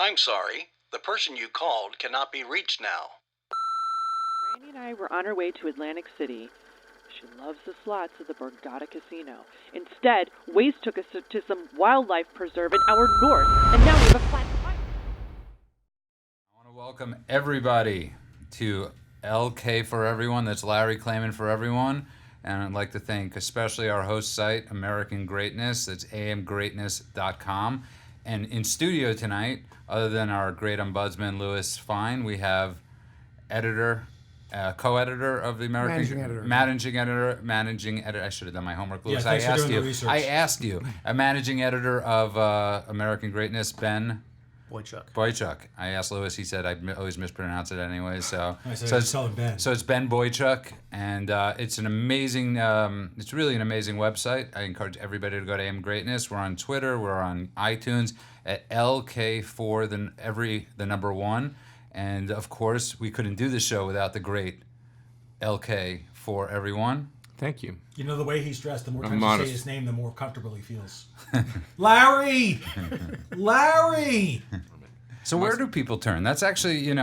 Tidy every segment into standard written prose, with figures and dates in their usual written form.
I'm sorry. The person you called cannot be reached now. Randy and I were on our way to Atlantic City. She loves the slots at the Borgata Casino. Instead, Waze took us to some wildlife preserve an hour north, and now we have a flat tire. I want to welcome everybody to LK for Everyone. That's Larry Klayman for Everyone. And I'd like to thank especially our host site, American Greatness. That's amgreatness.com. And in studio tonight, other than our great ombudsman, Louis Fein, we have editor, co-editor of the American... Managing editor. I should have done my homework, Louis. Yeah, I asked you. A managing editor of American Greatness, Ben... Boychuk. I asked Louis. He said I always mispronounce it anyway. So tell him Ben. So it's Ben Boychuk, and it's an amazing. It's really an amazing website. I encourage everybody to go to AM Greatness. We're on Twitter. We're on iTunes at LK4 the number 1, and of course we couldn't do the show without the great LK for Everyone. Thank you. You know, the way he's dressed, the more times you say his name, the more comfortable he feels. Larry! Larry! So where do people turn? That's actually,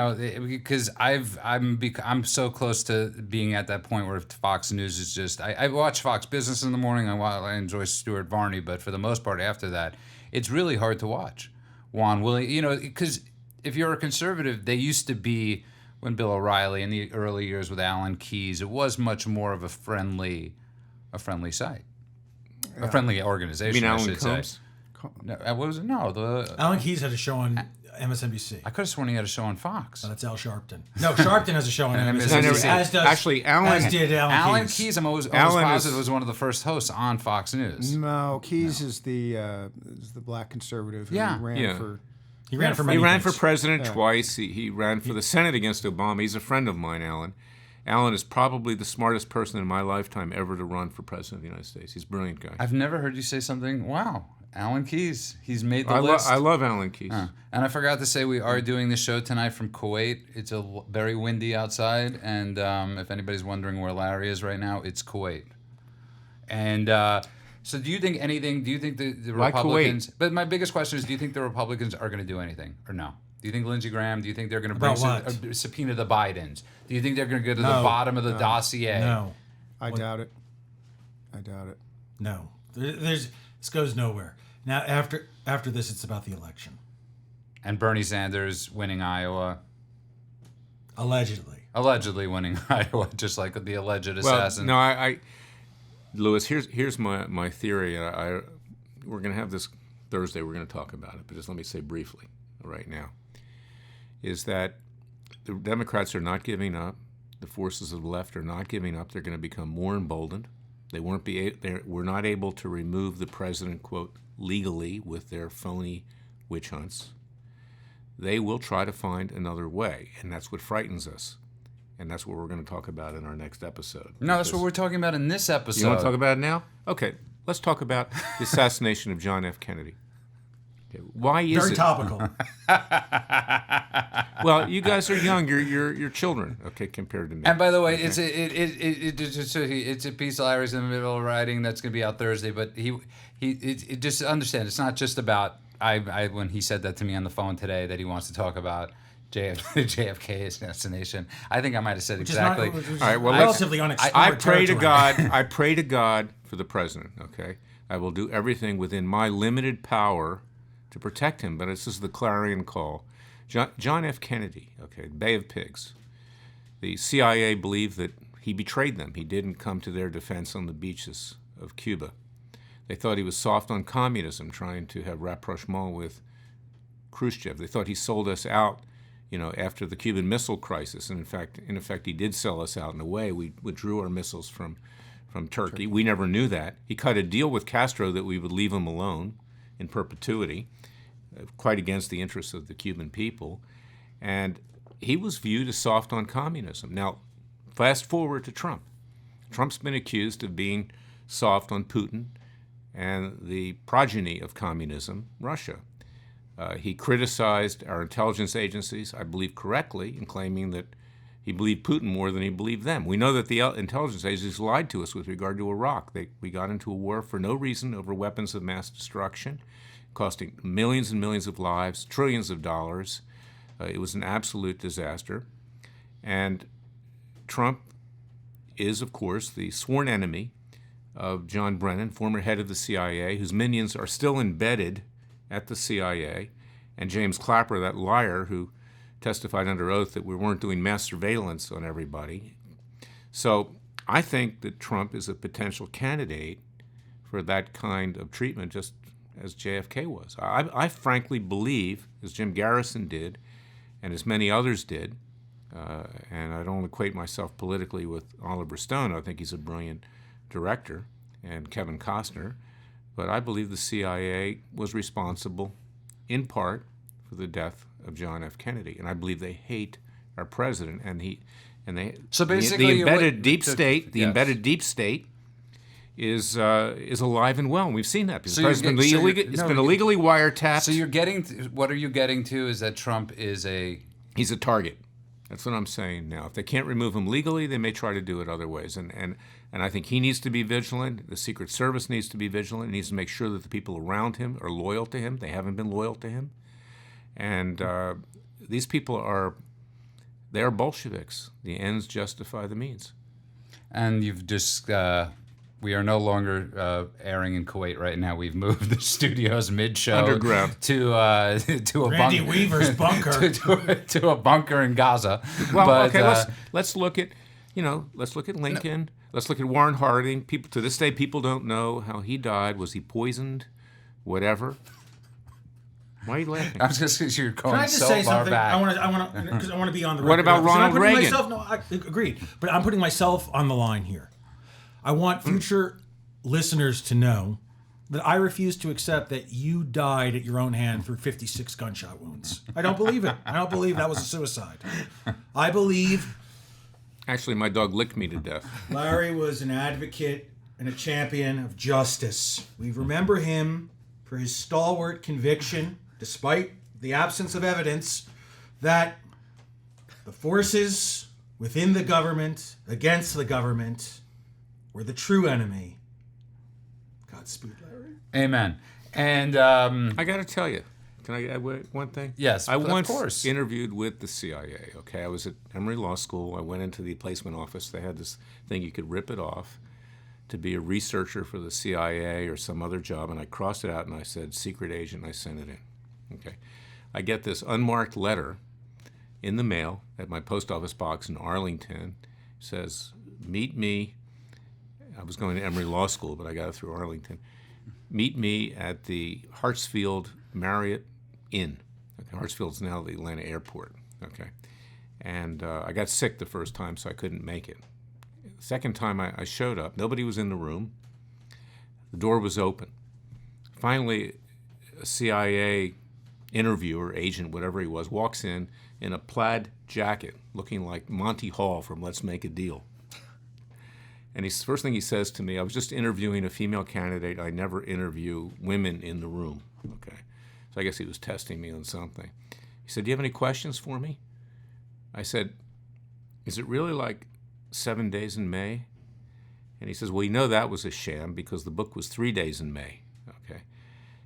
because I'm so close to being at that point where Fox News is just... I watch Fox Business in the morning. I enjoy Stuart Varney, but for the most part after that, it's really hard to watch. Juan Williams, because if you're a conservative, they used to be... When Bill O'Reilly in the early years with Alan Keyes, it was much more of a friendly site, a friendly organization. You mean I Alan should Combs? say. No, what was it? No, Alan Keyes had a show on MSNBC. I could have sworn he had a show on Fox. That's Al Sharpton. No, Sharpton has a show on MSNBC. As did Alan Keyes. I'm always positive was one of the first hosts on Fox News. No, Keyes is the black conservative who ran for. He ran for president twice. He ran for the Senate against Obama. He's a friend of mine, Alan. Alan is probably the smartest person in my lifetime ever to run for president of the United States. He's a brilliant guy. I've never heard you say something. Wow, Alan Keyes. He's made the list. I love Alan Keyes. And I forgot to say we are doing the show tonight from Kuwait. It's very windy outside, and if anybody's wondering where Larry is right now, it's Kuwait. And so do you think the Republicans... But my biggest question is, do you think the Republicans are going to do anything or no? Do you think Lindsey Graham, do you think they're going to subpoena the Bidens? Do you think they're going to go to the bottom of the dossier? No. I doubt it. No. This goes nowhere. Now, after this, it's about the election. And Bernie Sanders winning Iowa. Allegedly winning Iowa, just like the alleged assassin. Well, no, Louis, here's my theory. We're going to have this Thursday. We're going to talk about it, but just let me say briefly right now, is that the Democrats are not giving up. The forces of the left are not giving up. They're going to become more emboldened. We're not able to remove the president, quote, legally with their phony witch hunts. They will try to find another way, and that's what frightens us. And that's what we're going to talk about in our next episode. No, that's what we're talking about in this episode. You want to talk about it now? Okay, let's talk about the assassination of John F. Kennedy. Okay, why is Very topical. Well, you guys are young. You're children, okay, compared to me. And by the way, it's a piece of Larry's in the middle of writing that's going to be out Thursday. But he just understand, it's not just about when he said that to me on the phone today that he wants to talk about JFK assassination. I think I might have said exactly. All right. Well, relatively unexplored I pray to God. I pray to God for the president. Okay, I will do everything within my limited power to protect him. But this is the clarion call. John F. Kennedy. Okay, Bay of Pigs. The CIA believed that he betrayed them. He didn't come to their defense on the beaches of Cuba. They thought he was soft on communism, trying to have rapprochement with Khrushchev. They thought he sold us out. After the Cuban Missile Crisis, and in effect, he did sell us out in a way. We withdrew our missiles from Turkey. We never knew that. He cut a deal with Castro that we would leave him alone in perpetuity, quite against the interests of the Cuban people. And he was viewed as soft on communism. Now, fast forward to Trump. Trump's been accused of being soft on Putin and the progeny of communism, Russia. He criticized our intelligence agencies, I believe correctly, in claiming that he believed Putin more than he believed them. We know that the intelligence agencies lied to us with regard to Iraq. We got into a war for no reason over weapons of mass destruction. costing millions and millions of lives, trillions of dollars. It was an absolute disaster. And Trump is, of course, the sworn enemy of John Brennan, former head of the CIA, whose minions are still embedded at the CIA, and James Clapper, that liar who testified under oath that we weren't doing mass surveillance on everybody. So I think that Trump is a potential candidate for that kind of treatment, just as JFK was. I frankly believe, as Jim Garrison did, and as many others did, and I don't equate myself politically with Oliver Stone. I think he's a brilliant director, and Kevin Costner, but I believe the CIA was responsible, in part, for the death of John F. Kennedy, and I believe they hate our president, So basically, the embedded deep state, embedded deep state, is alive and well, and we've seen that. Because the president's been illegally wiretapped. So what are you getting to is that Trump is he's a target. That's what I'm saying now. If they can't remove him legally, they may try to do it other ways. And I think he needs to be vigilant. The Secret Service needs to be vigilant. It needs to make sure that the people around him are loyal to him. They haven't been loyal to him. And these people they are Bolsheviks. The ends justify the means. And you've just... we are no longer airing in Kuwait right now. We've moved the studios mid-show underground to a Randy Weaver's bunker to a bunker in Gaza. Well, but, okay, let's look at Lincoln. No. Let's look at Warren Harding. People to this day, people don't know how he died. Was he poisoned? Whatever. Why are you laughing? I was just because you're going Can I just so say far something? back. I want to be on the record. What about Ronald Reagan? I agreed, but I'm putting myself on the line here. I want future listeners to know that I refuse to accept that you died at your own hand through 56 gunshot wounds. I don't believe it. I don't believe that was a suicide. I believe... Actually, my dog licked me to death. Larry was an advocate and a champion of justice. We remember him for his stalwart conviction, despite the absence of evidence, that the forces within the government, against the government, were the true enemy. Godspeed, Larry. Amen. And I got to tell you, can I add one thing? Yes, I of once course. interviewed with the CIA. Okay, I was at Emory Law School. I went into the placement office. They had this thing you could rip it off to be a researcher for the CIA or some other job, and I crossed it out and I said secret agent. And I sent it in. Okay, I get this unmarked letter in the mail at my post office box in Arlington. It says, "Meet me." I was going to Emory Law School, but I got it through Arlington. Meet me at the Hartsfield Marriott Inn. Okay, Hartsfield's now the Atlanta airport. Okay, and I got sick the first time, so I couldn't make it. The second time I showed up, nobody was in the room. The door was open. Finally, a CIA interviewer, agent, whatever he was, walks in a plaid jacket, looking like Monty Hall from Let's Make a Deal. And first thing he says to me, I was just interviewing a female candidate. I never interview women in the room. Okay, so I guess he was testing me on something. He said, "Do you have any questions for me?" I said, "Is it really like 7 days in May?" And he says, "Well, you know that was a sham because the book was 3 days in May." Okay.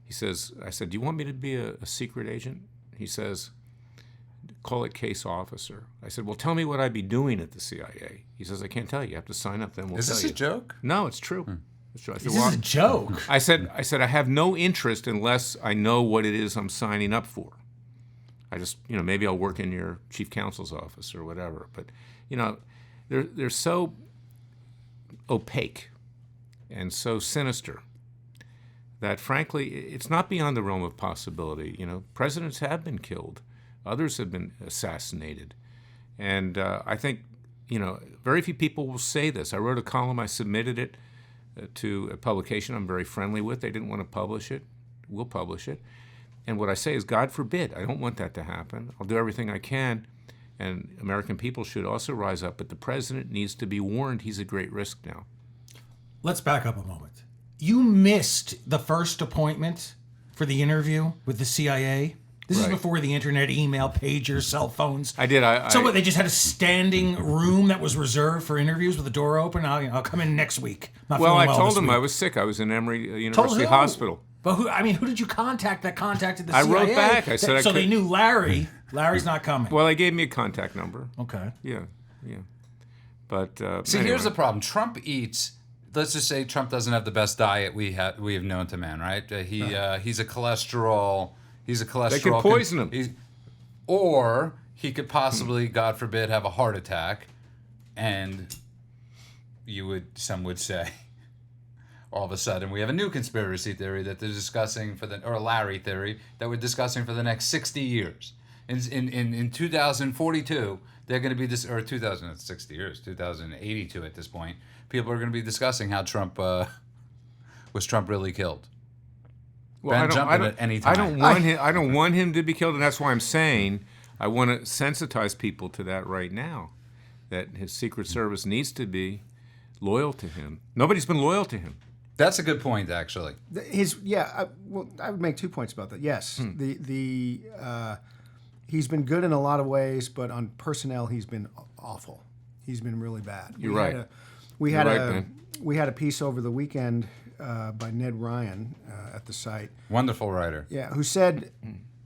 He says, I said, "Do you want me to be a secret agent?" He says, "Call it case officer." I said, "Well, tell me what I'd be doing at the CIA." He says, "I can't tell you. You have to sign up, then we'll tell you." Is this a joke? No, it's true. It's true. I said, This is a joke. I said, I have no interest unless I know what it is I'm signing up for. I just, maybe I'll work in your chief counsel's office or whatever. But, they're so opaque and so sinister that, frankly, it's not beyond the realm of possibility. Presidents have been killed. Others have been assassinated. And I think, very few people will say this. I wrote a column, I submitted it to a publication I'm very friendly with. They didn't want to publish it. We'll publish it. And what I say is, God forbid, I don't want that to happen. I'll do everything I can. And American people should also rise up. But the president needs to be warned. He's a great risk now. Let's back up a moment. You missed the first appointment for the interview with the CIA. This is before the internet, email, pagers, cell phones. I did. What, they just had a standing room that was reserved for interviews with the door open? I'll come in next week. Well, I told him I was sick. I was in Emory University Hospital. But who did you contact that contacted the I CIA? wrote back. I said so they knew Larry. Larry's not coming. Well, they gave me a contact number. Okay. Yeah. But See, anyway. here's the problem. Trump eats. Let's just say Trump doesn't have the best diet we have known to man, right? He's a cholesterol. He's a cholesterol. They could poison him. Or he could possibly, God forbid, have a heart attack, and some would say, all of a sudden we have a new conspiracy theory that they're discussing or Larry theory that we're discussing for the next 60 years. In 2042, they're going to be or 2060 years, 2082 at this point. People are going to be discussing how Trump was Trump really killed. Well, Ben, jump in at any time. I don't want him to be killed, and that's why I'm saying I want to sensitize people to that right now. That his Secret Service needs to be loyal to him. Nobody's been loyal to him. That's a good point, actually. I would make 2 points about that. Yes, he's been good in a lot of ways, but on personnel, he's been awful. He's been really bad. You're right. We had a piece over the weekend by Ned Ryan at the site. Wonderful writer. Yeah, who said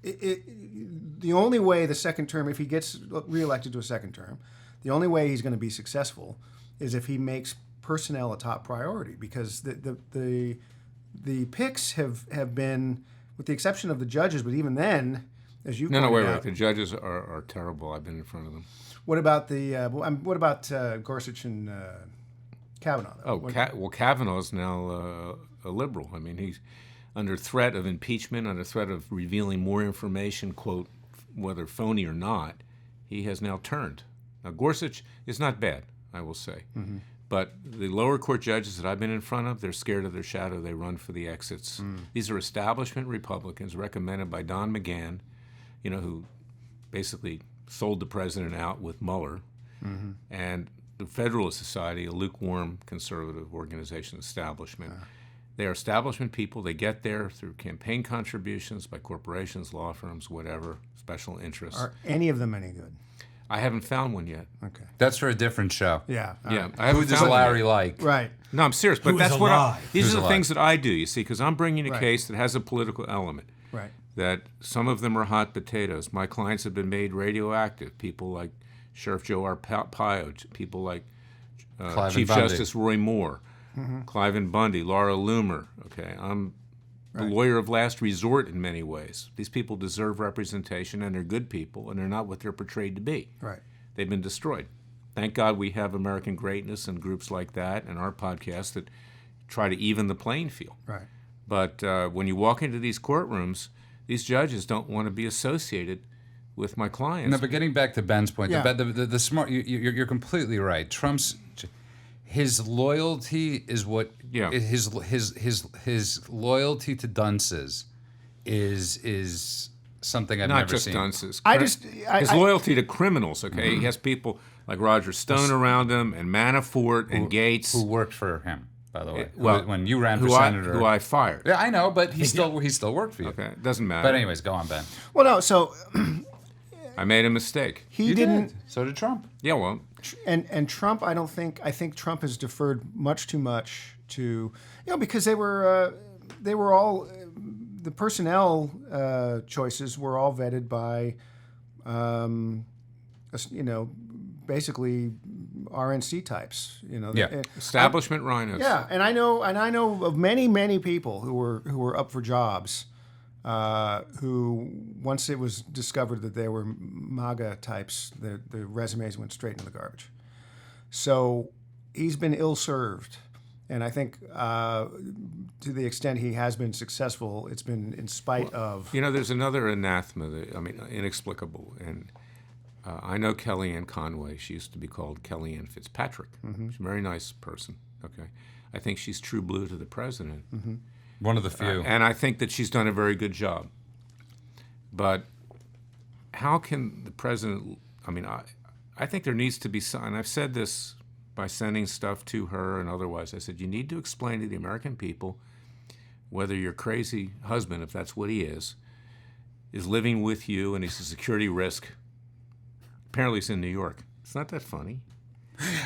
the only way the second term, if he gets reelected to a second term, the only way he's going to be successful is if he makes personnel a top priority, because the picks have been, with the exception of the judges, but even then, as you pointed wait. out, The judges are terrible. I've been in front of them. What about Gorsuch and Kavanaugh? Kavanaugh's now a liberal. I mean, he's under threat of impeachment, under threat of revealing more information, quote, whether phony or not. He has now turned. Now, Gorsuch is not bad, I will say. Mm-hmm. But the lower court judges that I've been in front of, they're scared of their shadow. They run for the exits. These are establishment Republicans recommended by Don McGahn, who basically sold the president out with Mueller. Mm-hmm. And the Federalist Society, a lukewarm conservative organization establishment. They are establishment people. They get there through campaign contributions by corporations, law firms, whatever, special interests. Are any of them any good? I haven't found one yet. Okay. That's for a different show. Yeah. Who does Larry like? Right. No, I'm serious. But that's what these are the things that I do, you see, because I'm bringing a case that has a political element. Right. That some of them are hot potatoes. My clients have been made radioactive. People like Sheriff Joe Arpaio, people like Chief Justice Roy Moore, Cliven Bundy, Laura Loomer. Okay, I'm the lawyer of last resort in many ways. These people deserve representation, and they're good people, and they're not what they're portrayed to be. Right. They've been destroyed. Thank God we have American Greatness and groups like that and our podcast that try to even the playing field. Right. But when you walk into these courtrooms, these judges don't want to be associated with my clients. No, but getting back to Ben's point, Yeah. the smart, you're completely right. His loyalty is what his loyalty to dunces is something I've never seen. Not just dunces. His loyalty to criminals. Okay, He has people like Roger Stone around him, and Manafort and Gates, who worked for him, by the way. Well, when you ran for senator, who I fired. Yeah, I know, but he still worked for you. Okay, it doesn't matter. But anyways, go on, Ben. Well, no. So I made a mistake. he didn't. So did Trump. Yeah, well. And Trump, I think Trump has deferred much too much to, because they were all, the personnel choices were all vetted by, basically RNC types, Establishment rhinos. Yeah, and I know of many people who were up for jobs, who, once it was discovered that they were MAGA types, the resumes went straight into the garbage. So he's been ill-served. And I think to the extent he has been successful, it's been in spite of... there's another anathema, inexplicable. And I know Kellyanne Conway. She used to be called Kellyanne Fitzpatrick. Mm-hmm. She's a very nice person. Okay, I think she's true blue to the president. Mm-hmm. One of the few. And I think that she's done a very good job. But how can the president... I think there needs to be some... And I've said this by sending stuff to her and otherwise. I said, you need to explain to the American people whether your crazy husband, if that's what he is living with you and he's a security risk. Apparently he's in New York. It's not that funny.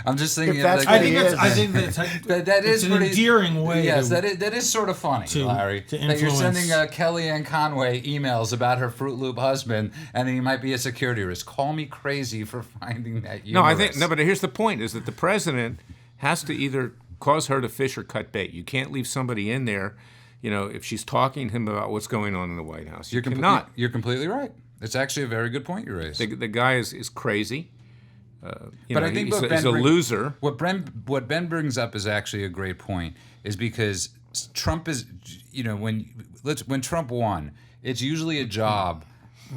I'm just thinking. If that's of what like, he is. I think that's that is an pretty endearing way. Yes, to, that is sort of funny, Larry. to that you're influence. sending Kellyanne Conway emails about her Fruit Loop husband, and he might be a security risk. Call me crazy for finding that humorous. But here's the point: is that the president has to either cause her to fish or cut bait. You can't leave somebody in there, if she's talking to him about what's going on in the White House. You cannot. You're completely right. It's actually a very good point you raised. The guy is crazy. But I think he's a loser. What Ben brings up is actually a great point, is because Trump is, when Trump won, it's usually a job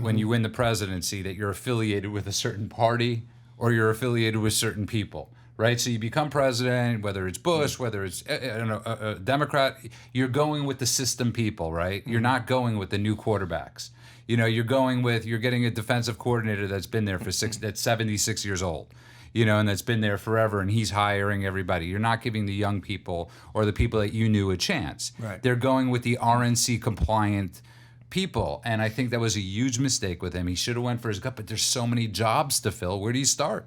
when you win the presidency that you're affiliated with a certain party or you're affiliated with certain people, right? So you become president, whether it's Bush, whether it's a Democrat, you're going with the system people, right? You're not going with the new quarterbacks. You're getting a defensive coordinator that's been there that's 76 years old, and that's been there forever, and he's hiring everybody. You're not giving the young people or the people that you knew a chance. Right. They're going with the RNC compliant people, and I think that was a huge mistake with him. He should have went for his gut, but there's so many jobs to fill. Where do you start?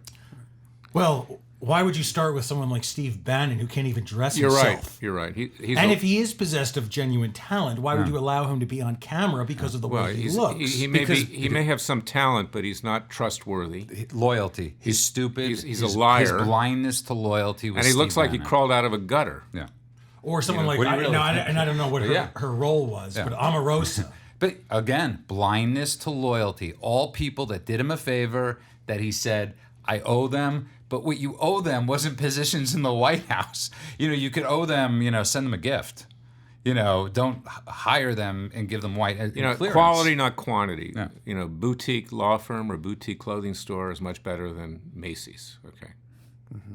Well, why would you start with someone like Steve Bannon who can't even dress You're himself? You're right. If he is possessed of genuine talent, why would you allow him to be on camera because of the way he looks? He may have some talent, but he's not trustworthy. Loyalty. He's stupid. He's a liar. His blindness to loyalty was And he looks Steve like he Bannon. crawled out of a gutter. Yeah. Or someone like, what do you really and I don't know what her role was, but Omarosa. But again, blindness to loyalty. All people that did him a favor, that he said, I owe them. But what you owe them wasn't positions in the White House. You could owe them, send them a gift. Don't hire them and give them clearance. Quality, not quantity. Yeah. Boutique law firm or boutique clothing store is much better than Macy's. Okay. Mm-hmm.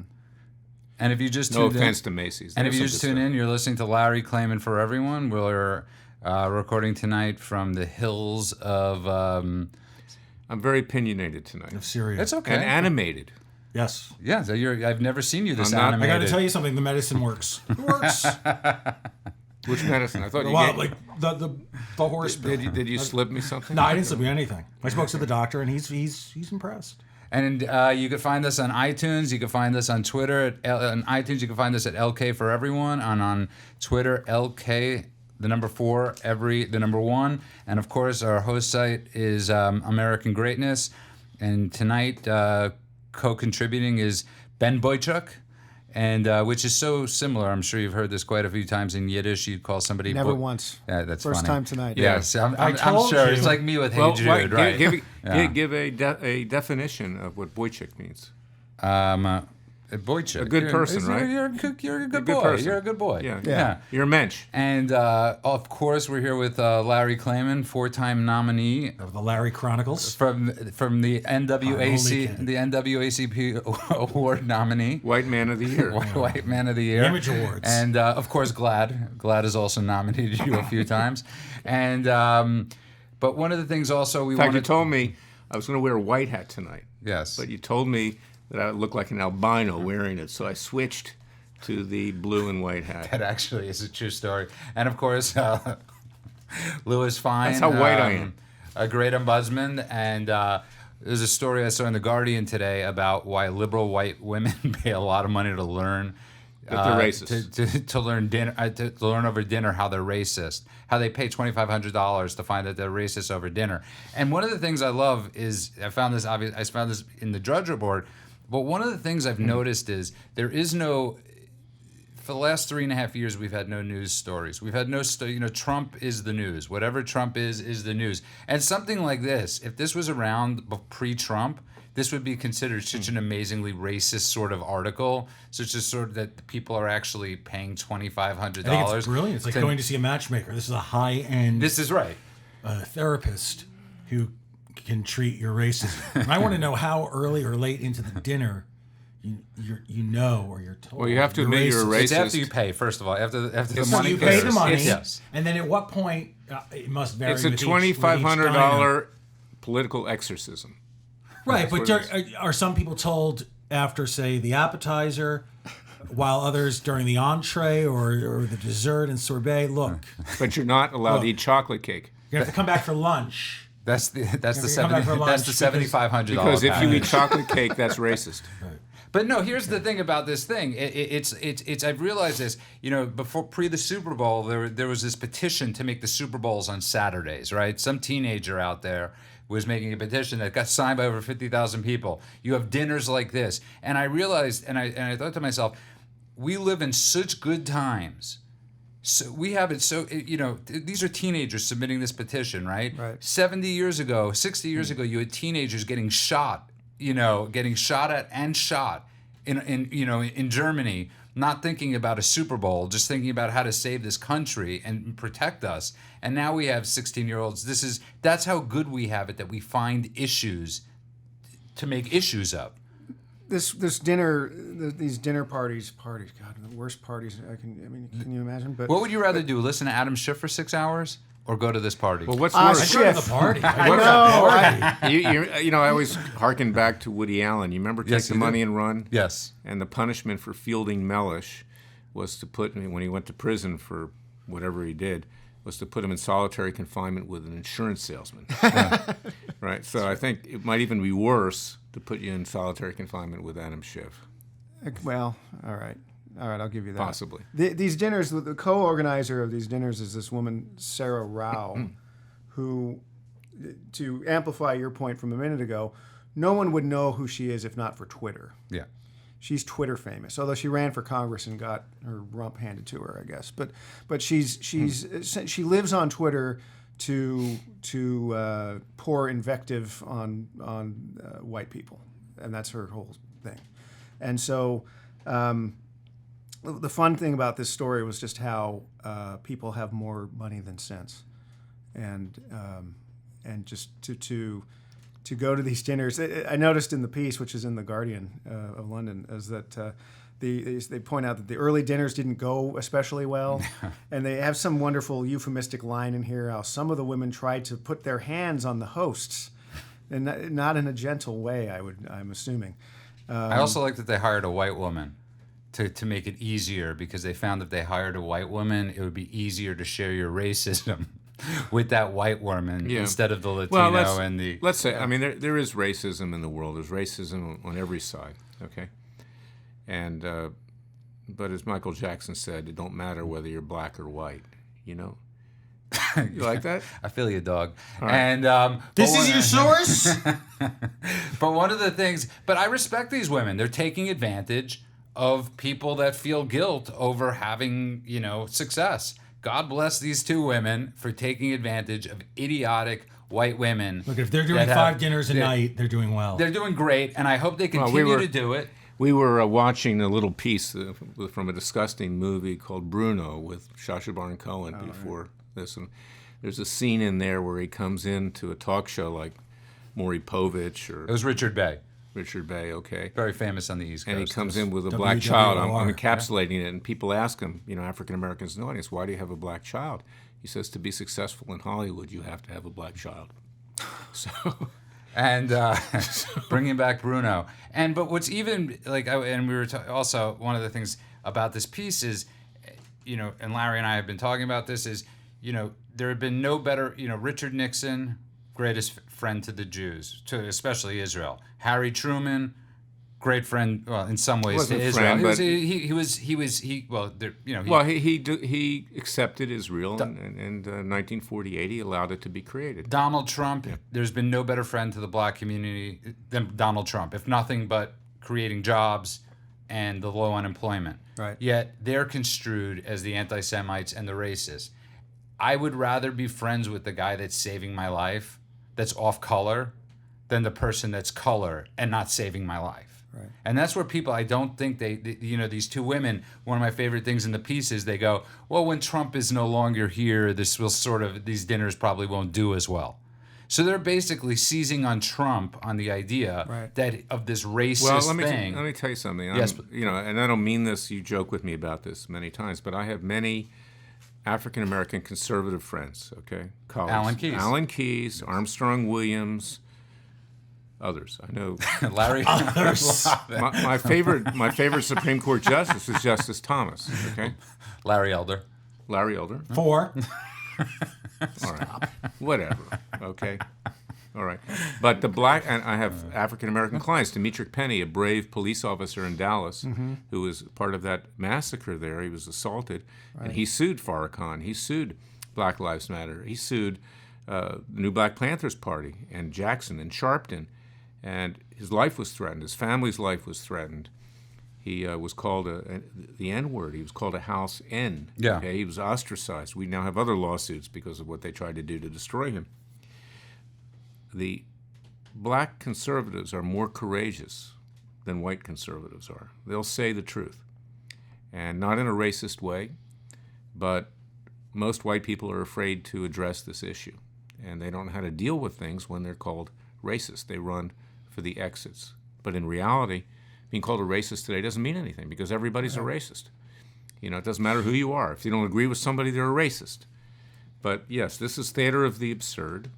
And if you just No tuned offense in, to Macy's. and if There's you some just good tune stuff. in, you're listening to Larry Klayman for Everyone. We're recording tonight from the hills of. I'm very opinionated tonight. Of Syria. It's okay. And animated. Yes. Yeah, so I've never seen you this I'm not- I animated. got to tell you something. The medicine works. It works. Which medicine? I thought you Well, gave- like the horse. Did you slip me something? No, I didn't slip you anything. I spoke to the doctor, and he's impressed. And you can find us on iTunes. You can find us on Twitter. On iTunes, you can find us at LK for Everyone. And on Twitter, LK, the number 4, the number 1. And of course, our host site is American Greatness. And tonight, co-contributing is Ben Boychuk, and which is so similar. I'm sure you've heard this quite a few times in Yiddish. You'd call somebody Never once. Yeah, that's First funny. time tonight. Yes, I'm told sure. you. It's like me with Hey Well, Jude, right? Give a definition of what Boychuk means. Boychuk. A good person, right? You're a good boy. person. You're a good boy. Yeah. You're a mensch. And of course, we're here with Larry Klayman, 4-time nominee Of the Larry Chronicles. from the NWAC, Holy the NWACP award nominee. White Man of the Year. White Man of the Year. Image Awards. And of course, Glad. Glad has also nominated you a few times. And but one of the things also we In fact, wanted. you told me I was going to wear a white hat tonight. Yes. But you told me that I would look like an albino wearing it, so I switched to the blue and white hat. That actually is a true story. And of course, Louis Fein. That's how white I am. A great ombudsman. And there's a story I saw in The Guardian today about why liberal white women pay a lot of money to learn. That they're racist. To learn dinner, to learn over dinner how they're racist, how they pay $2,500 to find that they're racist over dinner. And one of the things I love is I found this in the Drudge Report. But one of the things I've noticed is there is no. For the last 3.5 years, we've had no news stories. We've had no, Trump is the news. Whatever Trump is the news. And something like this, if this was around pre-Trump, this would be considered such an amazingly racist sort of article, such as sort of that people are actually paying $2,500. I think it's brilliant. It's like going to see a matchmaker. This is a high-end This is right. therapist who can treat your racism. And I want to know how early or late into the dinner you know or you're told. Well, you have to admit you're a racist. It's after you pay, first of all. After the So money you pay the goes. money, Yes. and then at what point it must vary. It's a with each $2,500 political exorcism. Right, but what it are some people told after, say, the appetizer, while others during the entree or the dessert and sorbet? Look, But you're not allowed to eat chocolate cake. you have to come back for lunch. That's the come back for lunch $7,500 Because if you package. eat chocolate cake, that's racist. But no, here's the thing about this thing. It's I've realized this. Before the Super Bowl, there was this petition to make the Super Bowls on Saturdays, right? Some teenager out there was making a petition that got signed by over 50,000 people. You have dinners like this, and I realized, and I thought to myself, we live in such good times. So we have it. So these are teenagers submitting this petition, right? Right. 70 years ago, 60 years ago, you had teenagers getting shot. Getting shot at and shot in Germany, not thinking about a Super Bowl, just thinking about how to save this country and protect us. And now we have 16-year-olds. That's how good we have it, that we find issues to make issues of. These dinner parties, God, the worst parties. Can you imagine? But What would you rather do? Listen to Adam Schiff for 6 hours? Or go to this party? Well, what's Ah, worse? I go to the party. I know. I always harken back to Woody Allen. You remember Take the Money and Run? Yes. And the punishment for Fielding Mellish was to put him, when he went to prison for whatever he did, was to put him in solitary confinement with an insurance salesman. Right? So I think it might even be worse to put you in solitary confinement with Adam Schiff. Well, all right, I'll give you that. Possibly. These dinners, the co-organizer of these dinners is this woman, Sarah Rao, who, to amplify your point from a minute ago, no one would know who she is if not for Twitter. Yeah. She's Twitter famous, although she ran for Congress and got her rump handed to her, I guess. But she lives on Twitter to pour invective on white people, and that's her whole thing. And so the fun thing about this story was just how people have more money than sense, and just to go to these dinners. I noticed in the piece, which is in the Guardian of London, is that they point out that the early dinners didn't go especially well, and they have some wonderful euphemistic line in here how some of the women tried to put their hands on the hosts, and not in a gentle way. I'm assuming. I also like that they hired a white woman to make it easier, because they found that they hired a white woman, it would be easier to share your racism with that white woman instead of the Latino and the... Let's say, I mean, there is racism in the world. There's racism on every side, okay? And, but as Michael Jackson said, it don't matter whether you're black or white, you know? You like that? I feel you, dog. Right. And This is your source? But one of the things, but I respect these women. They're taking advantage of people that feel guilt over having, success. God bless these two women for taking advantage of idiotic white women. Look, if they're doing 5 dinners a night, they're doing well. They're doing great, and I hope they continue to do it. We were watching a little piece from a disgusting movie called Bruno with Sacha Baron Cohen before this. And there's a scene in there where he comes into a talk show like Maury Povich or... It was Richard Bay. Richard Bay, okay. Very famous on the East Coast. And he comes in with a black child. I'm encapsulating it, and people ask him, African Americans in the audience, why do you have a black child? He says, to be successful in Hollywood, you have to have a black child. So... And bringing back Bruno. But what's even, and we were also, one of the things about this piece is, and Larry and I have been talking about this, is, there have been no better, Richard Nixon, greatest friend to the Jews, to especially Israel. Harry Truman, great friend, well, in some ways to Israel. He accepted Israel, and in 1948 he allowed it to be created. Donald Trump, there's been no better friend to the black community than Donald Trump, if nothing but creating jobs and the low unemployment. Right. Yet they're construed as the anti-Semites and the racists. I would rather be friends with the guy that's saving my life, that's off color, than the person that's color and not saving my life. Right. And that's where people, I don't think these two women, one of my favorite things in the piece is they go, well, when Trump is no longer here, these dinners probably won't do as well. So they're basically seizing on Trump on the idea that of this racist thing. Let me tell you something. Yes, and I don't mean this, you joke with me about this many times, but I have many African American conservative friends, okay? Colleagues. Alan Keyes, Armstrong Williams, others. I know Larry. Others. my favorite Supreme Court justice is Justice Thomas. Okay. Larry Elder. 4. All right. Whatever. Okay. All right. But the black, and I have African American clients. Demetric Penny, a brave police officer in Dallas, who was part of that massacre there. He was assaulted, and he sued Farrakhan. He sued Black Lives Matter. He sued the New Black Panthers Party and Jackson and Sharpton, and his life was threatened. His family's life was threatened. He was called the N-word. He was called a house N. Yeah. Okay? He was ostracized. We now have other lawsuits because of what they tried to do to destroy him. The black conservatives are more courageous than white conservatives are. They'll say the truth, and not in a racist way, but most white people are afraid to address this issue, and they don't know how to deal with things when they're called racist. They run for the exits. But in reality, being called a racist today doesn't mean anything because everybody's a racist. You know, it doesn't matter who you are. If you don't agree with somebody, they're a racist. But yes, this is theater of the absurd.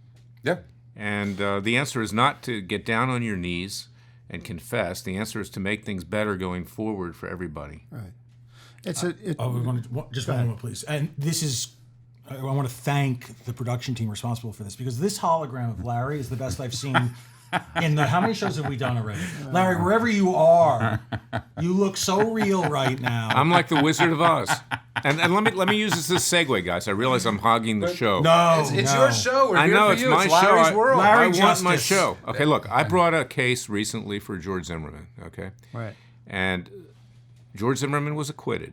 Yeah. And the answer is not to get down on your knees and confess. The answer is to make things better going forward for everybody. Right. We want to, just one moment, please. And this is, I want to thank the production team responsible for this because this hologram of Larry is the best I've seen. How many shows have we done already? Larry, wherever you are, you look so real right now. I'm like the Wizard of Oz. And let me use this as a segue, guys. I realize I'm hogging the show. No, It's no. your show. We're I here know for it's you. my It's show. Larry's world. Larry I want Justice. my show. Okay, look, I brought a case recently for George Zimmerman. Okay, Right. and George Zimmerman was acquitted.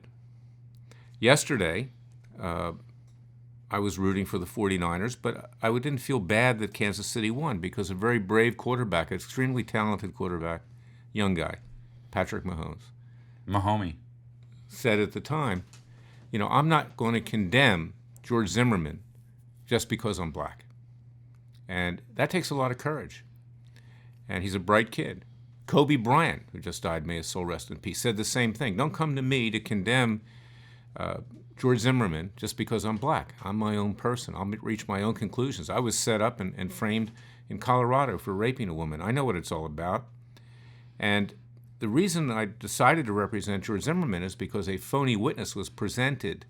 Yesterday, I was rooting for the 49ers, but I didn't feel bad that Kansas City won because a very brave quarterback, an extremely talented quarterback, young guy, Patrick Mahomie. said at the time, you know, I'm not going to condemn George Zimmerman just because I'm black. And that takes a lot of courage. And he's a bright kid. Kobe Bryant, who just died, may his soul rest in peace, said the same thing. Don't come to me to condemn George Zimmerman just because I'm black. I'm my own person. I'll reach my own conclusions. I was set up and framed in Colorado for raping a woman. I know what it's all about. And the reason I decided to represent George Zimmerman is because a phony witness was presented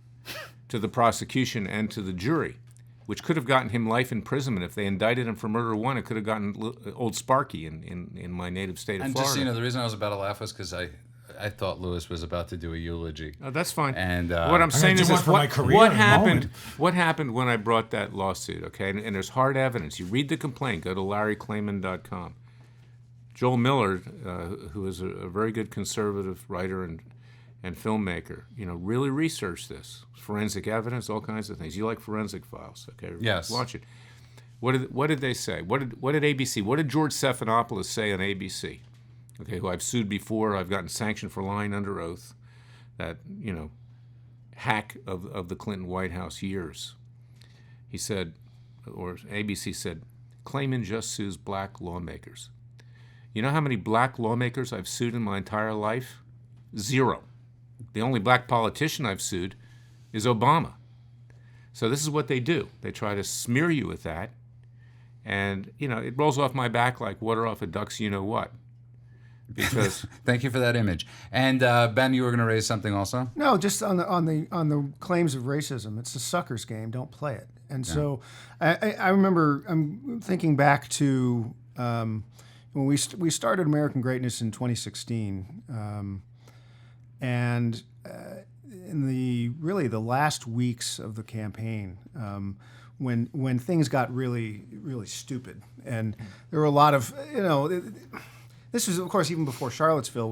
to the prosecution and to the jury, which could have gotten him life imprisonment. If they indicted him for murder one, it could have gotten old Sparky in my native state of And Florida. just, you know, the reason I was about to laugh was because I thought Lewis was about to do a eulogy. Oh, that's fine. And what I'm saying do is one this, for my career what in a happened? moment. What happened when I brought that lawsuit? Okay, and there's hard evidence. You read the complaint. Go to LarryClayman.com. Joel Miller, who is a very good conservative writer and filmmaker, you know, really researched this. Forensic evidence, all kinds of things. You like forensic files, okay? Yes. Watch it. What did they say? What did ABC? What did George Stephanopoulos say on ABC? Okay, who I've sued before. I've gotten sanctioned for lying under oath. That, you know, hack of the Clinton White House years. He said, or ABC said, Clayman just sues black lawmakers. You know how many black lawmakers I've sued in my entire life? 0. The only black politician I've sued is Obama. So this is what they do. They try to smear you with that. And, you know, it rolls off my back like water off a duck's you-know-what. Because Thank you for that image. And Ben, you were going to raise something also? No, just on the claims of racism. It's a sucker's game. Don't play it. And so, I remember I'm thinking back to when we started American Greatness in 2016, and in the last weeks of the campaign, when things got really stupid, and there were a lot of, you know. This was, of course, even before Charlottesville,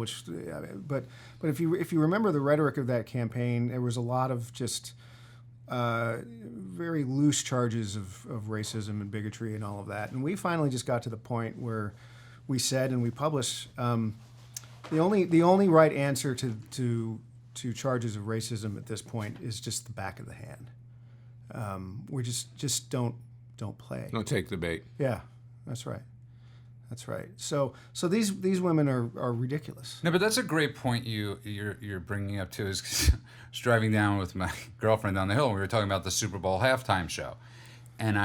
but if you remember the rhetoric of that campaign, there was a lot of just very loose charges of racism and bigotry and all of that. And we finally just got to the point where we said, and we published, the only right answer to charges of racism at this point is just the back of the hand. We just don't play. don't take the bait. Yeah, that's right. That's right. So these women are ridiculous. No, but that's a great point you're bringing up too. Is 'cause I was driving down with my girlfriend down the hill, and we were talking about the Super Bowl halftime show, and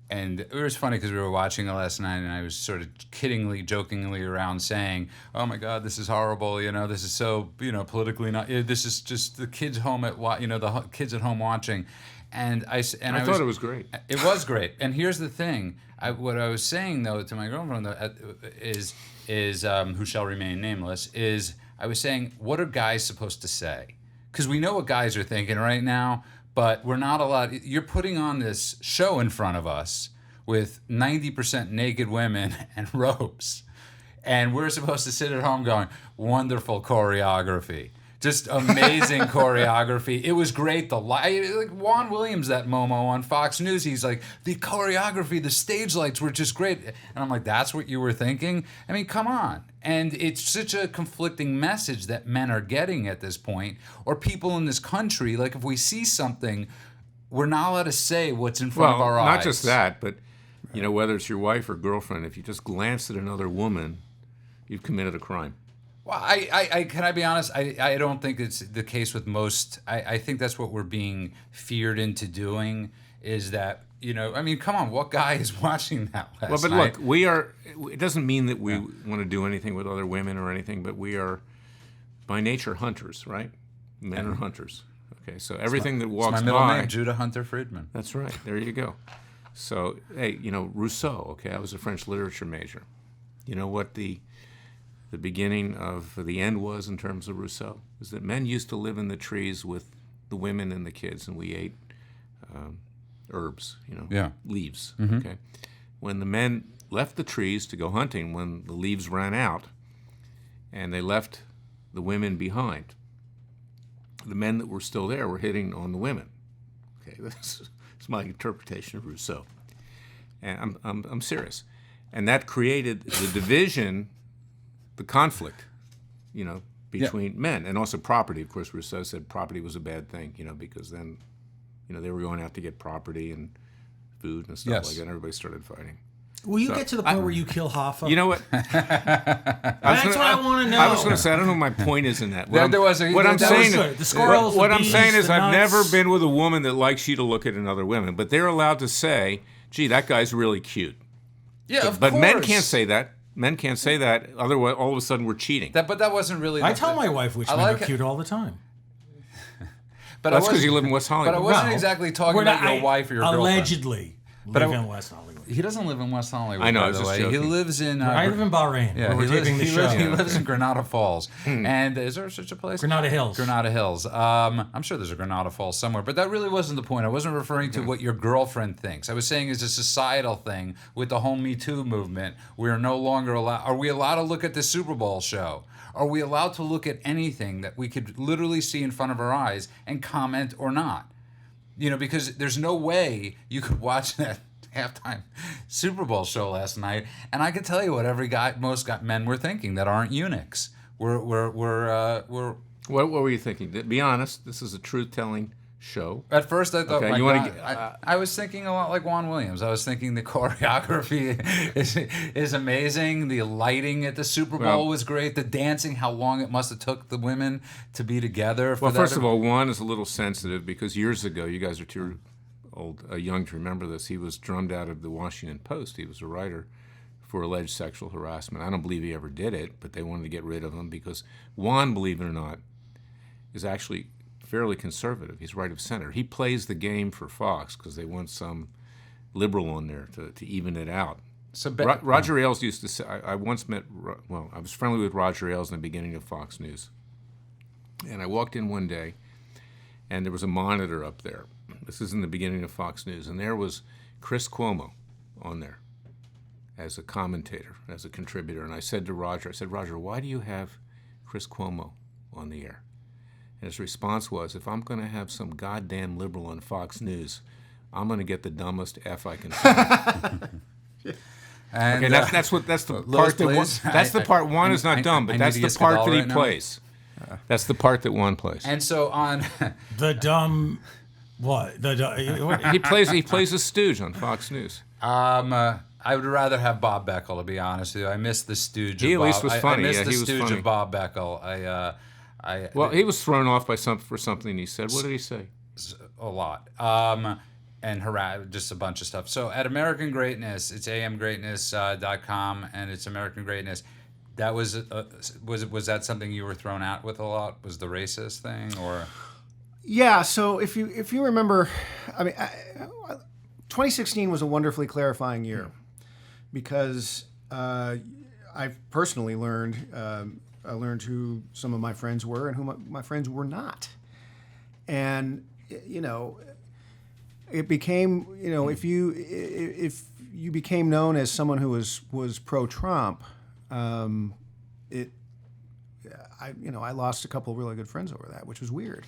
and it was funny because we were watching it last night, and I was sort of kiddingly, jokingly around saying, "Oh my God, this is horrible. You know, this is so politically not. This is just the kids home the kids at home watching." And I thought it was great. It was great. And here's the thing. What I was saying, though, to my girlfriend, is who shall remain nameless, is I was saying, what are guys supposed to say? Because we know what guys are thinking right now, but we're not allowed. You're putting on this show in front of us with 90% naked women and ropes. And we're supposed to sit at home going, wonderful choreography. Just amazing choreography. It was great. Like Juan Williams, that Momo on Fox News, he's like, the choreography, the stage lights were just great. And I'm like, that's what you were thinking? I mean, come on. And it's such a conflicting message that men are getting at this point, or people in this country. Like, if we see something, we're not allowed to say what's in front of our eyes. Not just that, but, whether it's your wife or girlfriend, if you just glance at another woman, you've committed a crime. Well, can I be honest? I don't think it's the case with most. I think that's what we're being feared into doing, is that, I mean, come on, what guy is watching that last night? Look, it doesn't mean that we want to do anything with other women or anything, but we are, by nature, hunters, right? Men are hunters. Okay, so everything that walks by... It's my middle name, Judah Hunter Friedman. That's right. There you go. So, hey, Rousseau, okay, I was a French literature major. You know what the beginning of the end was in terms of Rousseau? Is that men used to live in the trees with the women and the kids, and we ate herbs, leaves. Mm-hmm. Okay, when the men left the trees to go hunting, when the leaves ran out, and they left the women behind, the men that were still there were hitting on the women. Okay, that's my interpretation of Rousseau, and I'm serious, and that created the division. The conflict, between men, and also property. Of course, Rousseau said property was a bad thing, because then, they were going out to get property and food and stuff like that, and everybody started fighting. Will you get to the point where you kill Hoffa? You know what? That's what I want to know. I was going to say, I don't know what my point is in that. What I'm saying is I've never been with a woman that likes you to look at another woman, but they're allowed to say, gee, that guy's really cute. Yeah, but men can't say that. Men can't say that. Otherwise, all of a sudden, we're cheating. But that wasn't really... I tell my wife which men are cute all the time. But that's because you live in West Hollywood. But I wasn't exactly talking about your wife or your girlfriend. Allegedly live in West Hollywood. He doesn't live in West Hollywood, I know, by the way. joking. He lives in... I live in Bahrain, where we're taping the show. He lives in Granada Falls. And is there such a place? Granada Hills. Granada Hills. I'm sure there's a Granada Falls somewhere. But that really wasn't the point. I wasn't referring to what your girlfriend thinks. I was saying it's a societal thing with the whole Me Too movement. We are no longer allowed... Are we allowed to look at the Super Bowl show? Are we allowed to look at anything that we could literally see in front of our eyes and comment or not? Because there's no way you could watch that halftime Super Bowl show last night, and I can tell you what most men were thinking that aren't eunuchs. What were you thinking? Be honest. This is a truth-telling show. At first, I thought, Okay, I was thinking a lot like Juan Williams. I was thinking the choreography is amazing. The lighting at the Super Bowl was great. The dancing, how long it must have took the women to be together. Well, first of all, Juan is a little sensitive because years ago, you guys are too young to remember this, he was drummed out of the Washington Post. He was a writer for alleged sexual harassment. I don't believe he ever did it, but they wanted to get rid of him because Juan, believe it or not, is actually fairly conservative. He's right of center. He plays the game for Fox because they want some liberal on there to even it out. So Roger Ailes used to say, I once met, I was friendly with Roger Ailes in the beginning of Fox News. And I walked in one day, and there was a monitor up there. This is in the beginning of Fox News, and there was Chris Cuomo on there as a commentator, as a contributor. And I said to Roger, Roger, why do you have Chris Cuomo on the air? And his response was, if I'm going to have some goddamn liberal on Fox News, I'm going to get the dumbest F I can find. And, okay, that's the part that part Juan is not dumb, but that's the part that he plays. That's the part that Juan plays. And so on the dumb. What? He plays a stooge on Fox News. I would rather have Bob Beckel, to be honest with you. I miss the stooge. He at least was funny. I miss the he was stooge funny. of Bob Beckel. He was thrown off for something he said. What did he say? A lot. And just a bunch of stuff. So at American Greatness, it's amgreatness.com, and it's American Greatness. That was that something you were thrown out with a lot? Was the racist thing, or? Yeah. So if you remember, I mean, 2016 was a wonderfully clarifying year because I personally learned I learned who some of my friends were and who my friends were not, and it became if you became known as someone who was pro-Trump, I lost a couple of really good friends over that, which was weird.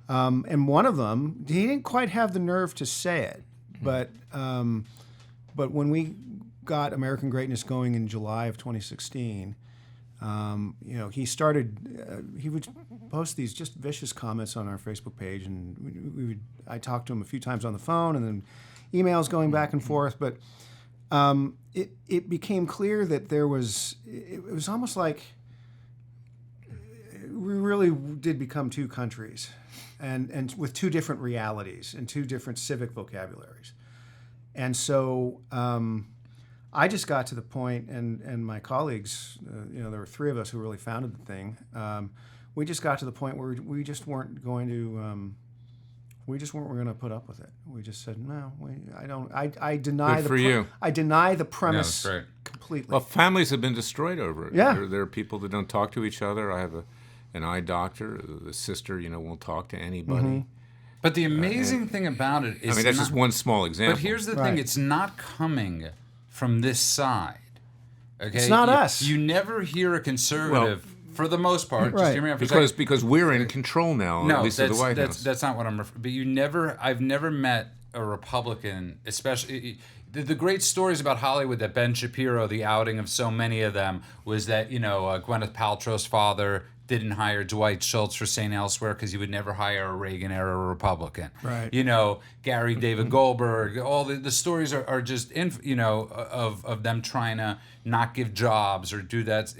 And one of them, he didn't quite have the nerve to say it, but when we got American Greatness going in July of 2016, he started. He would post these just vicious comments on our Facebook page, and I talked to him a few times on the phone, and then emails going back and forth. But it became clear that there was. It was almost like we really did become two countries, and with two different realities and two different civic vocabularies. And so I just got to the point, and my colleagues, there were three of us who really founded the thing. We just got to the point where we just weren't going to. We just weren't going to put up with it. We just said no. I deny Good for you. I deny the premise that's right. completely. Well, families have been destroyed over it. Yeah. There are people that don't talk to each other. I have an eye doctor. The sister, won't talk to anybody. Mm-hmm. But the amazing thing about it is, I mean, that's just one small example. But here's the Right. thing: it's not coming from this side. Okay, It's not us. You never hear a conservative, for the most part. Right. Just hear me out for a second. because we're in control now, No, at least of the White House. that's not what I'm referring. But I've never met a Republican, especially the great stories about Hollywood that Ben Shapiro, the outing of so many of them, was that Gwyneth Paltrow's father didn't hire Dwight Schultz for St. Elsewhere because he would never hire a Reagan-era Republican. Right. Gary David Goldberg, all the stories are just, of them trying to not give jobs or do that,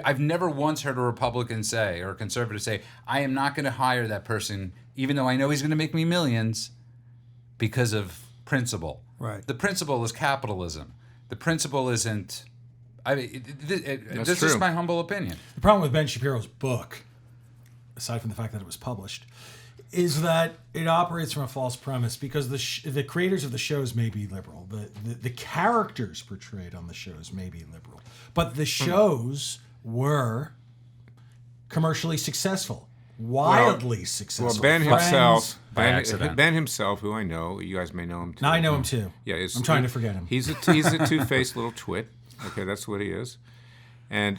I've never once heard a Republican say, or a conservative say, I am not going to hire that person, even though I know he's going to make me millions, because of principle. Right. The principle is capitalism. The principle isn't... this is true. my humble opinion. The problem with Ben Shapiro's book, aside from the fact that it was published, is that it operates from a false premise because the creators of the shows may be liberal. The characters portrayed on the shows may be liberal. But the shows were commercially successful, wildly successful. Well, Ben Friends- himself, By accident. Ben himself, who I know, you guys may know him too. Now I know him too. Yeah, I'm trying to forget him. He's a two-faced little twit. Okay, that's what he is. And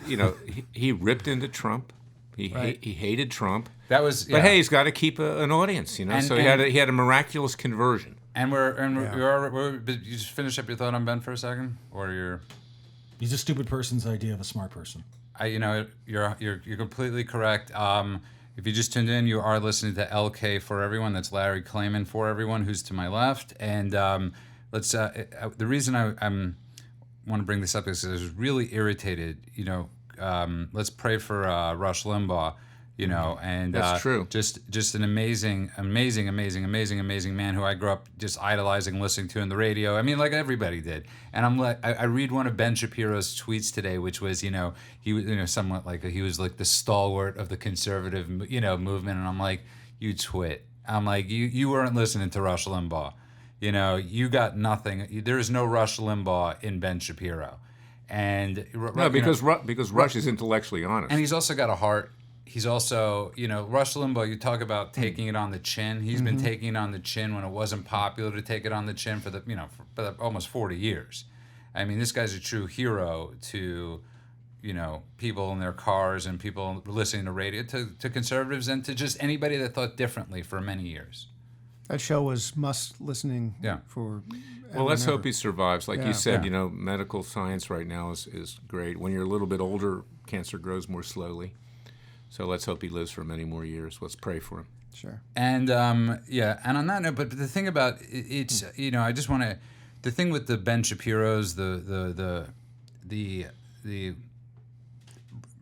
he ripped into Trump. He hated Trump. That was... But hey, he's got to keep an audience, so he had a miraculous conversion. We're you just finish up your thought on Ben for a second? Or you're... He's a stupid person's idea of a smart person. You're completely correct. If you just tuned in, you are listening to LK for Everyone. That's Larry Klayman for Everyone, who's to my left. And let's. The reason I want to bring this up is because I was really irritated. Let's pray for Rush Limbaugh. And That's true. Just an amazing man who I grew up just idolizing, listening to on the radio. I mean, like everybody did. And I'm like, I read one of Ben Shapiro's tweets today, which was, he was, somewhat like he was like the stalwart of the conservative, movement. And I'm like, you twit. I'm like, you weren't listening to Rush Limbaugh. You got nothing. There is no Rush Limbaugh in Ben Shapiro. And No, because Rush is intellectually honest. and he's also got a heart. He's also, Rush Limbaugh, you talk about taking it on the chin. He's been taking it on the chin when it wasn't popular to take it on the chin for for almost 40 years. I mean, this guy's a true hero to, people in their cars and people listening to radio, to conservatives and to just anybody that thought differently for many years. That show was must listening for. Well, let's hope he survives. Like you said, Yeah. medical science right now is great. When you're a little bit older, cancer grows more slowly. So let's hope he lives for many more years. Let's pray for him. Sure. And and on that note, but the thing about it's, I just want to, the thing with the Ben Shapiro's, the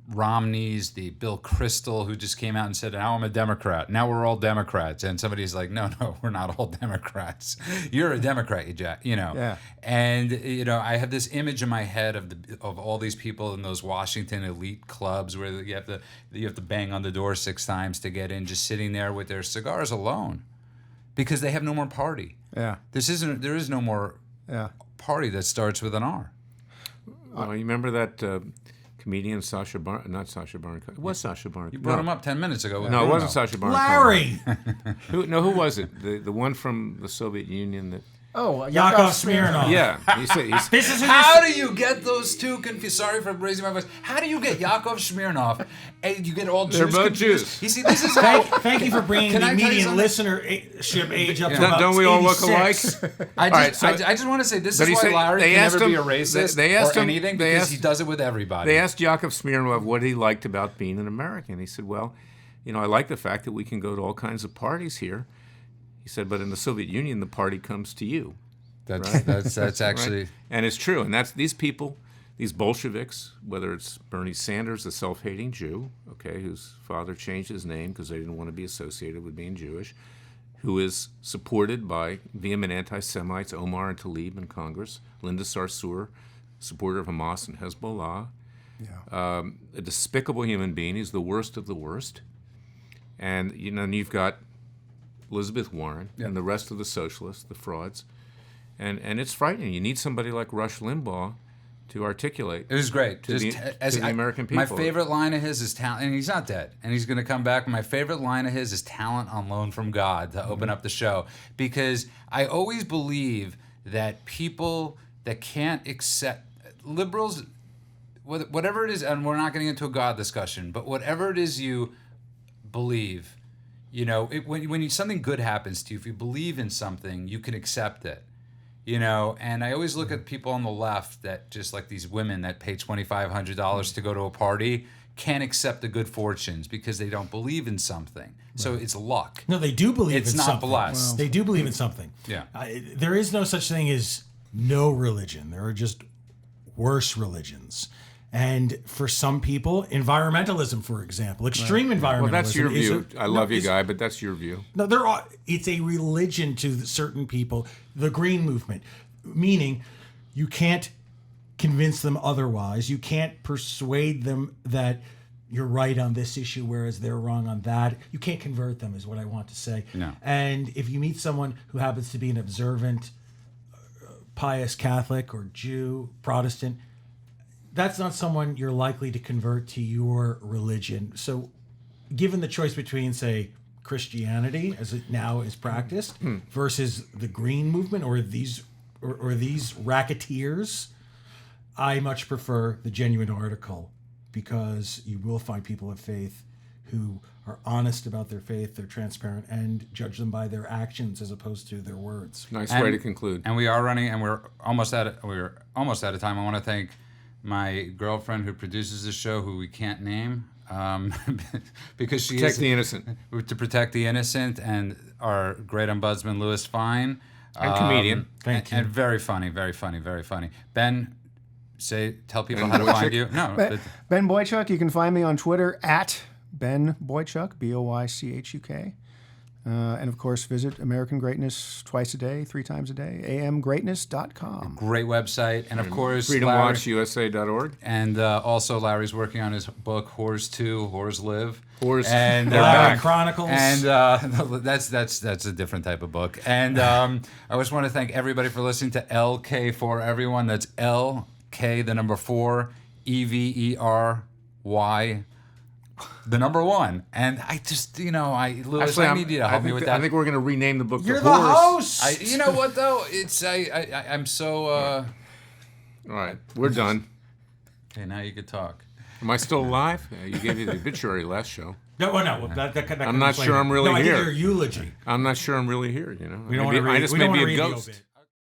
Romneys, the Bill Kristol, who just came out and said, now I'm a Democrat. Now we're all Democrats. And somebody's like, no, we're not all Democrats. You're a Democrat, you know. Yeah. And, you know, I have this image in my head of all these people in those Washington elite clubs where you have to bang on the door 6 times to get in, just sitting there with their cigars alone because they have no more party. Yeah. There is no more party that starts with an R. You remember that comedian Sacha Baron? Not Sacha Baron. It was Sacha Baron. You brought him up 10 minutes ago. No, it wasn't Sacha Baron. Larry. Who was it? The one from the Soviet Union that. Oh, Yakov Smirnoff. Yeah, This is How do you get those two confused? Sorry for raising my voice. How do you get Yakov Smirnoff and you get all Jews They're both confused? Jews. You see, this is how. Thank you for bringing Can the I tell you median something? listenership age up to about Don't we all look 86. alike? I so- just want to say this but is he why said- Larry they can asked never be him- a racist they asked or him- anything they because asked- he does it with everybody. They asked Yakov Smirnoff what he liked about being an American. He said, well, you know, I like the fact that we can go to all kinds of parties here. He said, but in the Soviet Union, the party comes to you. That's actually. Right? And it's true. And that's these people, these Bolsheviks, whether it's Bernie Sanders, the self-hating Jew, okay, whose father changed his name because they didn't want to be associated with being Jewish, who is supported by vehement anti-Semites, Omar and Tlaib in Congress, Linda Sarsour, supporter of Hamas and Hezbollah, a despicable human being. He's the worst of the worst. And, you know, and you've got Elizabeth Warren and the rest of the socialists, the frauds. And it's frightening. You need somebody like Rush Limbaugh to articulate. It was great. To the American people. My favorite line of his is talent, and he's not dead, and he's going to come back. My favorite line of his is talent on loan from God to open up the show, because I always believe that people that can't accept liberals, whatever it is, and we're not getting into a God discussion, but whatever it is you believe, you know, when something good happens to you, if you believe in something, you can accept it. You know, and I always look at people on the left that just like these women that pay $2,500 to go to a party can't accept the good fortunes because they don't believe in something. So it's luck. No, they do believe It's in not something. blessed. They do believe in something. Yeah. There is no such thing as no religion. There are just worse religions. And for some people, environmentalism, for example, extreme environmentalism. Well, that's your view. I love you, is- Guy, but that's your view. No, it's a religion to certain people. The Green Movement, meaning you can't convince them otherwise. You can't persuade them that you're right on this issue, whereas they're wrong on that. You can't convert them, is what I want to say. No. And if you meet someone who happens to be an observant, pious Catholic or Jew, Protestant, that's not someone you're likely to convert to your religion. So given the choice between, say, Christianity, as it now is practiced, versus the Green Movement or these racketeers, I much prefer the genuine article, because you will find people of faith who are honest about their faith, they're transparent, and judge them by their actions as opposed to their words. Nice way to conclude. And we are running, and we're almost out of time. I want to thank my girlfriend who produces the show, who we can't name, because she Protect is the innocent. to protect the innocent, and our great ombudsman Louis Fein, And comedian. Thank you. and very funny, very funny, very funny. Ben, tell people Ben how to Boychuk? find you. No, but Ben Boychuk. You can find me on Twitter at Ben Boychuk, Boychuk. And of course, visit American Greatness twice a day, 3 times a day, amgreatness.com. great website, and of course, Larry, FreedomWatchUSA.org. and also Larry's working on his book Whores 2, Whores Live. Whores- and They're Larry back. Chronicles. And that's a different type of book. And I just want to thank everybody for listening to LK for Everyone. That's LK, the number 4, EVERY, the number 1. And I just, Louis, I need you to help me with that. I think we're going to rename the book You're The the Whores. host. You know what though? I'm so. All right, we're done. Okay, now you could talk. Am I still alive? You gave me the obituary last show. No. That I'm not sure I'm really no, I here. did your eulogy. I'm not sure I'm really here. We don't want to I read. just We may don't be want to a read the ghost. obit.